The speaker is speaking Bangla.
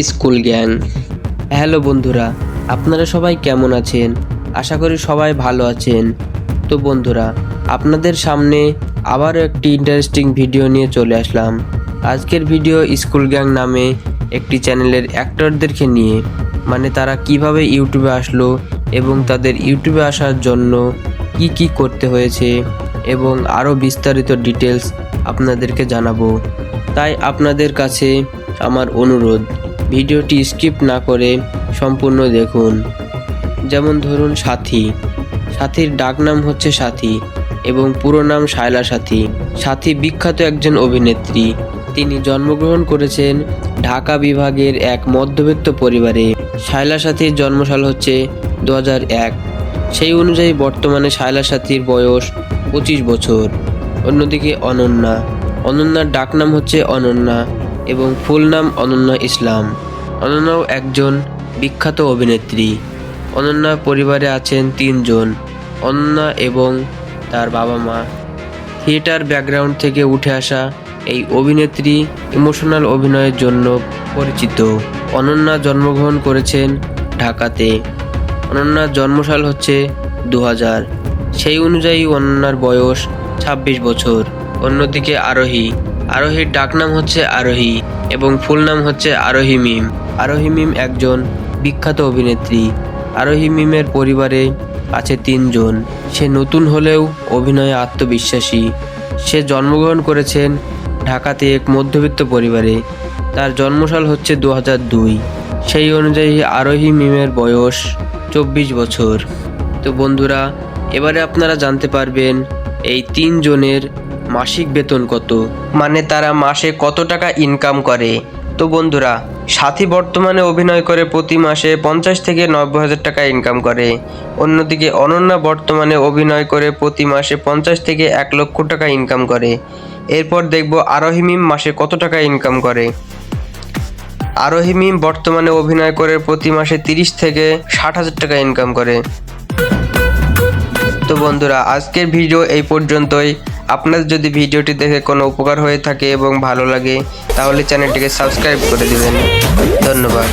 School gang. হ্যালো বন্ধুরা, আপনারা সবাই কেমন আছেন? আশা করি সবাই ভালো আছেন। তো বন্ধুরা, আপনাদের সামনে আবারও একটি ইন্টারেস্টিং ভিডিও নিয়ে চলে আসলাম। আজকের ভিডিও স্কুল গ্যাং নামে একটি চ্যানেলের অ্যাক্টরদেরকে নিয়ে, মানে তারা কিভাবে ইউটিউবে আসলো এবং তাদের ইউটিউবে আসার জন্য কি করতে হয়েছে এবং আরও বিস্তারিত ডিটেলস আপনাদেরকে জানাবো। তাই আপনাদের কাছে আমার অনুরোধ, ভিডিওটি স্কিপ না করে সম্পূর্ণ দেখুন। যেমন ধরুন সাথীর ডাকনাম হচ্ছে সাথী এবং পুরো নাম শায়লা সাথী। সাথী বিখ্যাত একজন অভিনেত্রী। তিনি জন্মগ্রহণ করেছেন ঢাকা বিভাগের এক মধ্যবিত্ত পরিবারে। শায়লা সাথীর জন্মসাল হচ্ছে 2001। সেই অনুযায়ী বর্তমানে শায়লা সাথীর বয়স 25 বছর। অন্যদিকে অনন্যার ডাকনাম হচ্ছে অনন্যা এবং ফুল নাম অনন্যা ইসলাম। অনন্যাও একজন বিখ্যাত অভিনেত্রী। অনন্যার পরিবারে আছেন 3 জন। অনন্যা এবং তার বাবা মা। থিয়েটার ব্যাকগ্রাউন্ড থেকে উঠে আসা এই অভিনেত্রী ইমোশনাল অভিনয়ের জন্য পরিচিত। অনন্যা জন্মগ্রহণ করেছেন ঢাকাতে। অনন্যার জন্মসাল হচ্ছে 2000। সেই অনুযায়ী অনন্যার বয়স 26 বছর। অন্যদিকে আরোহীর ডাকনাম হচ্ছে আরোহী এবং ফুল নাম হচ্ছে আরোহী মিম। আরোহী মিম একজন বিখ্যাত অভিনেত্রী। আরোহী মিমের পরিবারে আছে 3 জন। সে নতুন হলেও অভিনয়ে আত্মবিশ্বাসী। সে জন্মগ্রহণ করেছেন ঢাকাতে এক মধ্যবিত্ত পরিবারে। তার জন্মসাল হচ্ছে 2002। সেই অনুযায়ী আরোহী মিমের বয়স 24 বছর। তো বন্ধুরা, এবারে আপনারা জানতে পারবেন এই 3 জনের মাসিক বেতন কত, মানে তারা মাসে কত টাকা ইনকাম করে। তো বন্ধুরা, সাথী বর্তমানে অভিনয় করে প্রতি মাসে 50 থেকে 90 হাজার টাকা ইনকাম করে। অন্যদিকে অনন্যা বর্তমানে অভিনয় করে প্রতি মাসে 50 থেকে 1 লক্ষ টাকা ইনকাম করে। এরপর দেখব আরোহী মিম মাসে কত টাকা ইনকাম করে। আরোহী মিম বর্তমানে অভিনয় করে প্রতি মাসে 30 থেকে 60 হাজার টাকা ইনকাম করে। তো বন্ধুরা, আজকের ভিডিও এই পর্যন্তই। আপনাদের যদি ভিডিওটি দেখে কোনো উপকার হয়ে থাকে এবং ভালো লাগে তাহলে চ্যানেলটিকে সাবস্ক্রাইব করে দিবেন। ধন্যবাদ।